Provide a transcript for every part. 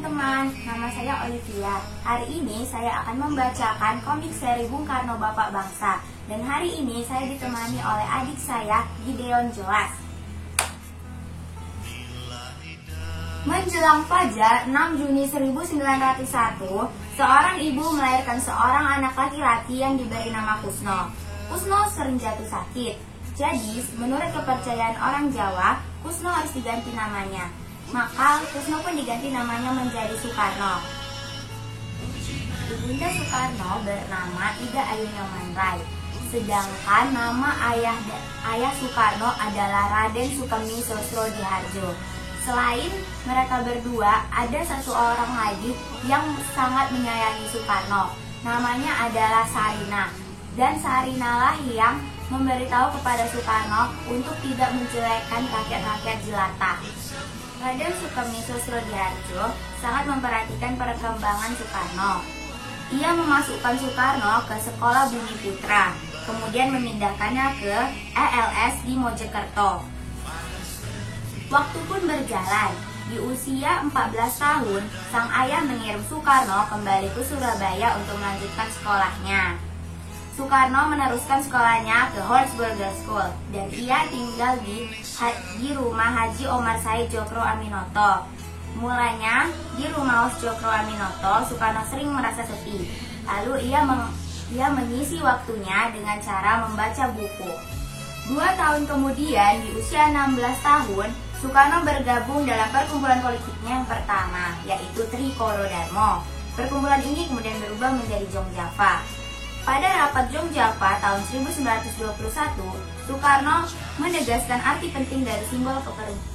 teman-teman, nama saya Olivia. Hari ini saya akan membacakan komik seri Bung Karno Bapak Bangsa. Dan hari ini saya ditemani oleh adik saya, Gideon Joas. Menjelang fajar 6 Juni 1901, seorang ibu melahirkan seorang anak laki-laki yang diberi nama Kusno. Kusno sering jatuh sakit. Jadi, menurut kepercayaan orang Jawa, Kusno harus diganti namanya. Maka Kusno pun diganti namanya menjadi Soekarno. Ibunda Soekarno bernama Ida Ayuning Rai. Sedangkan nama ayah Soekarno adalah Raden Sukemi Sosrodihardjo. Selain mereka berdua, ada satu orang lagi yang sangat menyayangi Soekarno. Namanya adalah Sarina. Dan Sarinalah yang memberitahu kepada Soekarno untuk tidak menjelekkan rakyat-rakyat jelata. Raden Sukemi Sosrodihardjo sangat memperhatikan perkembangan Soekarno. Ia memasukkan Soekarno ke sekolah Bumi Putra, kemudian memindahkannya ke ELS di Mojokerto. Waktu pun berjalan. Di usia 14 tahun, sang ayah mengirim Soekarno kembali ke Surabaya untuk melanjutkan sekolahnya. Soekarno meneruskan sekolahnya ke Hornsberger School dan ia tinggal di rumah Haji Omar Said Djokro Aminoto. Mulanya di rumah Djokro Aminoto, Soekarno sering merasa sepi. Lalu ia mengisi waktunya dengan cara membaca buku. 2 tahun kemudian, di usia 16 tahun, Soekarno bergabung dalam perkumpulan politiknya yang pertama, yaitu Trikoro Darmo. Perkumpulan ini kemudian berubah menjadi Jong Java. Pada rapat Jong Java tahun 1921, Soekarno menegaskan arti penting dari simbol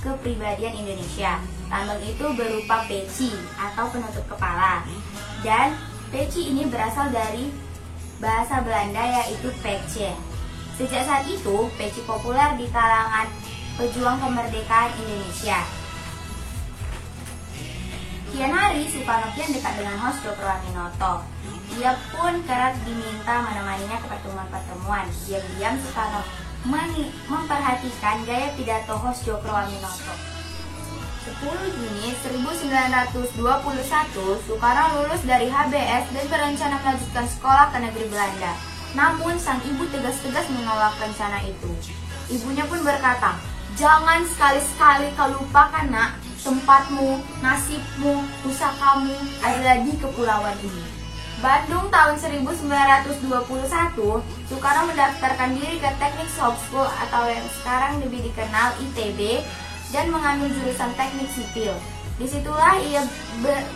kepribadian Indonesia. Lambang itu berupa peci atau penutup kepala. Dan peci ini berasal dari bahasa Belanda yaitu pece. Sejak saat itu, peci populer di kalangan pejuang kemerdekaan Indonesia. Kian hari, Soekarno kian dekat dengan host Djokro Aminoto. Ia pun kerap diminta menemaninya ke pertemuan-pertemuan. Diam-diam Soekarno memperhatikan gaya pidato host Djokro Aminoto. 10 Juni 1921, Soekarno lulus dari HBS dan berencana melanjutkan sekolah ke negeri Belanda. Namun sang ibu tegas-tegas menolak rencana itu. Ibunya pun berkata, "Jangan sekali-sekali kau lupakan nak, tempatmu, nasibmu, pusakamu adalah di kepulauan ini." Bandung tahun 1921, Soekarno mendaftarkan diri ke Teknik Shop School atau yang sekarang lebih dikenal ITB dan mengambil jurusan teknik sipil. Disitulah ia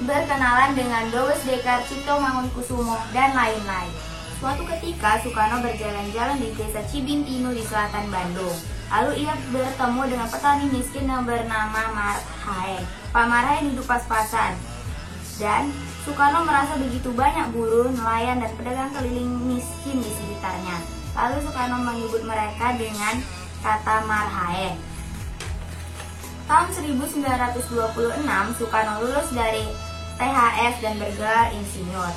berkenalan dengan Dowes Dekar, Cipto Mangunkusumo, dan lain-lain. Suatu ketika, Soekarno berjalan-jalan di desa Cibintinu di selatan Bandung. Lalu ia bertemu dengan petani miskin yang bernama Marhaen. Pak Marhaen hidup pas-pasan. Dan Soekarno merasa begitu banyak buruh, nelayan, dan pedagang keliling miskin di sekitarnya. Lalu Soekarno menyebut mereka dengan kata Marhaen. Tahun 1926, Soekarno lulus dari THS dan bergelar insinyur.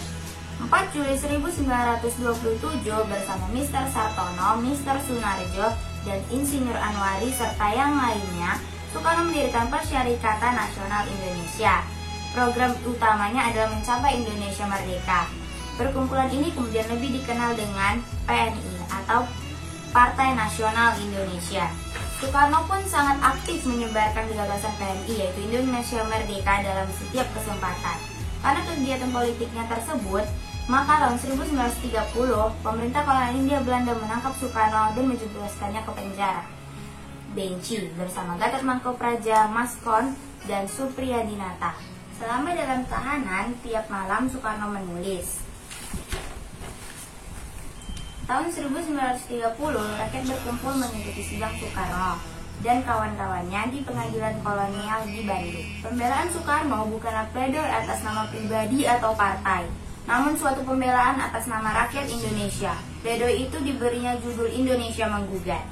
4 Juli 1927 bersama Mr. Sartono, Mr. Sunarjo, dan Insinyur Anwari serta yang lainnya, Soekarno mendirikan Persyarikatan Nasional Indonesia. Program utamanya adalah mencapai Indonesia Merdeka. Perkumpulan ini kemudian lebih dikenal dengan PNI atau Partai Nasional Indonesia. Soekarno pun sangat aktif menyebarkan gagasan PNI yaitu Indonesia Merdeka dalam setiap kesempatan. Karena kegiatan politiknya tersebut, maka tahun 1930, pemerintah kolonial Hindia Belanda menangkap Soekarno dan menjebloskannya ke penjara Benci bersama Gatot Mangkopraja, Maskon, dan Supriyadinata. Selama dalam tahanan, tiap malam Soekarno menulis. Tahun 1930, rakyat berkumpul mengikuti sidang Soekarno dan kawan-kawannya di pengadilan kolonial di Bandung. Pembelaan Soekarno bukanlah pledoi atas nama pribadi atau partai, namun suatu pembelaan atas nama rakyat Indonesia. Pledoi itu diberinya judul Indonesia Menggugat.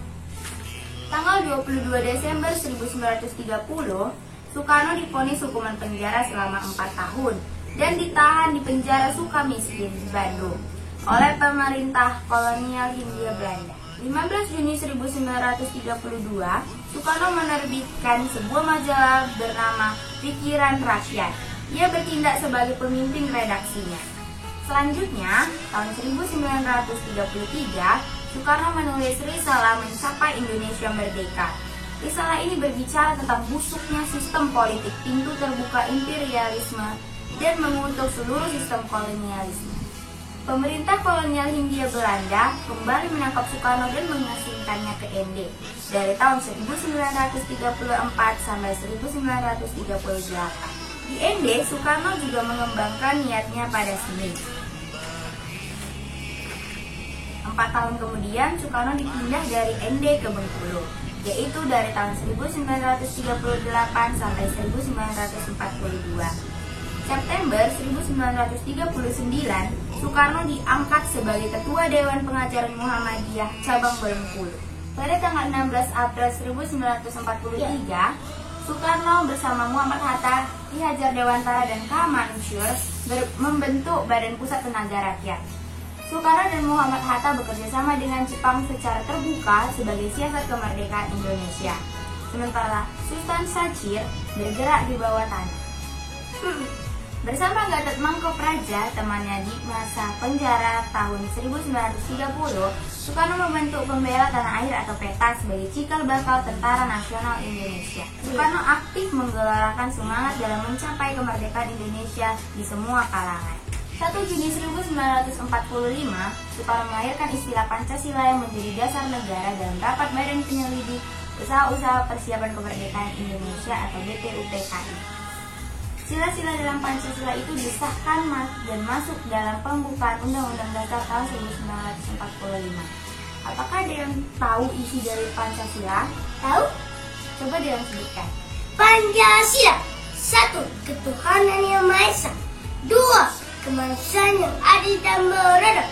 Tanggal 22 Desember 1930, Soekarno divonis hukuman penjara selama 4 tahun dan ditahan di penjara Sukamiskin di Bandung oleh pemerintah kolonial Hindia Belanda. 15 Juni 1932, Soekarno menerbitkan sebuah majalah bernama Pikiran Rakyat. Ia bertindak sebagai pemimpin redaksinya. Selanjutnya, tahun 1933, Soekarno menulis Risalah Mencapai Indonesia Merdeka. Risalah ini berbicara tentang busuknya sistem politik pintu terbuka imperialisme dan mengutuk seluruh sistem kolonialisme. Pemerintah kolonial Hindia Belanda kembali menangkap Soekarno dan mengasingkannya ke ND dari tahun 1934 sampai 1938. Di ND, Soekarno juga mengembangkan niatnya pada seni. 4 tahun kemudian, Soekarno dipindah dari ND ke Bengkulu, yaitu dari tahun 1938 sampai 1942. September 1939, Soekarno diangkat sebagai Ketua Dewan Pengajaran Muhammadiyah Cabang Bengkulu. Pada tanggal 16 April 1943, Soekarno bersama Muhammad Hatta, Ki Hajar Dewantara, dan K. Mansur membentuk Badan Pusat Tenaga Rakyat. Soekarno dan Muhammad Hatta bekerja sama dengan Jepang secara terbuka sebagai siasat kemerdekaan Indonesia. Sementara Sultan Sachir bergerak di bawah tanah. Bersama Gatot Mangkopraja, temannya di masa penjara tahun 1930, Soekarno membentuk Pembela Tanah Air atau PETA sebagai cikal bakal Tentara Nasional Indonesia. Soekarno aktif menggelorakan semangat dalam mencapai kemerdekaan Indonesia di semua kalangan. 1 Juni 1945, Soekarno melahirkan istilah Pancasila yang menjadi dasar negara dalam rapat Badan Penyelidik Usaha-Usaha Persiapan Kemerdekaan Indonesia atau BPUPKI. Sila-sila dalam Pancasila itu disahkan dan masuk dalam pembukaan Undang-Undang Dasar tahun 1945. Apakah ada yang tahu isi dari Pancasila? Tahu? Coba dia yang sebutkan. Pancasila 1. Ketuhanan yang Maha Esa. 2. Kemanusiaan yang adil dan beradab.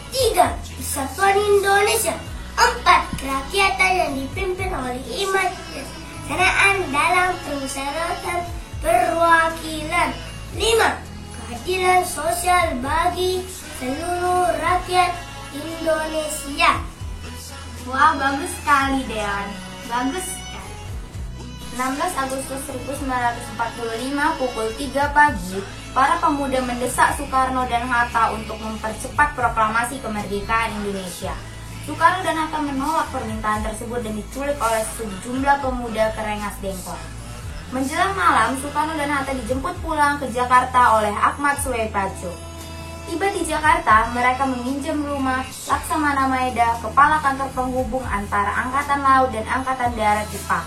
3. Persatuan Indonesia. 4. Kerakyatan yang dipimpin oleh iman dan kesanaan dalam permusyawaratan perwakilan. 5. Keadilan sosial bagi seluruh rakyat Indonesia. Wah, bagus sekali Dean. Bagus sekali. 16 Agustus 1945 pukul 3 pagi, para pemuda mendesak Soekarno dan Hatta untuk mempercepat proklamasi kemerdekaan Indonesia. Soekarno dan Hatta menolak permintaan tersebut dan diculik oleh sejumlah pemuda ke Rengas Dengklok. Menjelang malam, Soekarno dan Hatta dijemput pulang ke Jakarta oleh Ahmad Suepaco. Tiba di Jakarta, mereka meminjam rumah Laksamana Maeda, kepala kantor penghubung antara Angkatan Laut dan Angkatan Darat Jepang,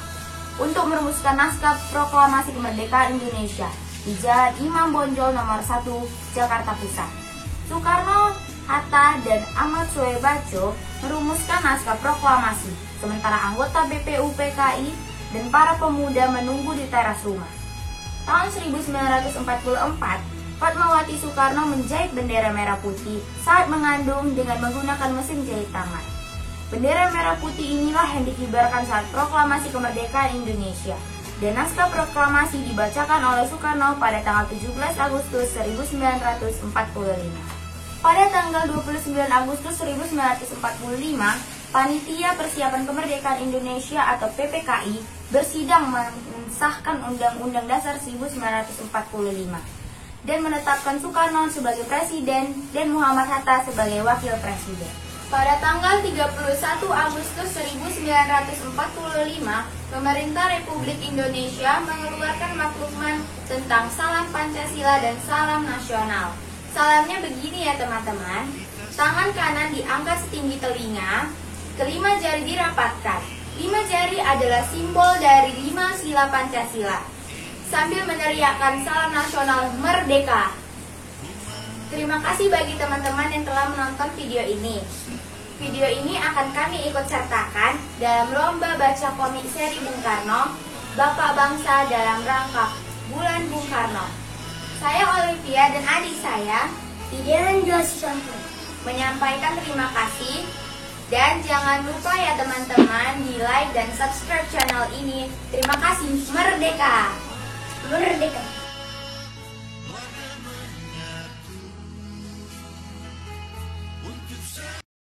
untuk merumuskan naskah proklamasi kemerdekaan Indonesia di Jalan Imam Bonjol nomor 1, Jakarta Pusat. Soekarno, Hatta, dan Ahmad Suepaco merumuskan naskah proklamasi, sementara anggota BPUPKI dan para pemuda menunggu di teras rumah. Tahun 1944, Fatmawati Soekarno menjahit bendera merah putih saat mengandung dengan menggunakan mesin jahit tangan. Bendera merah putih inilah yang dikibarkan saat proklamasi kemerdekaan Indonesia, dan naskah proklamasi dibacakan oleh Soekarno pada tanggal 17 Agustus 1945. Pada tanggal 29 Agustus 1945, Panitia Persiapan Kemerdekaan Indonesia atau PPKI bersidang mensahkan Undang-Undang Dasar 1945 dan menetapkan Soekarno sebagai Presiden dan Muhammad Hatta sebagai Wakil Presiden. Pada tanggal 31 Agustus 1945, pemerintah Republik Indonesia mengeluarkan makluman tentang Salam Pancasila dan Salam Nasional. Salamnya begini ya teman-teman, tangan kanan diangkat setinggi telinga, kelima jari dirapatkan. 5 jari adalah simbol dari 5 sila Pancasila, sambil meneriakkan salam nasional merdeka. Terima kasih bagi teman-teman yang telah menonton video ini. Video ini akan kami ikut sertakan dalam lomba baca komik seri Bung Karno, Bapak Bangsa dalam rangka Bulan Bung Karno. Saya Olivia dan adik saya, Idean Josisanto, menyampaikan terima kasih. Dan jangan lupa ya teman-teman, di like dan subscribe channel ini. Terima kasih, merdeka! Merdeka!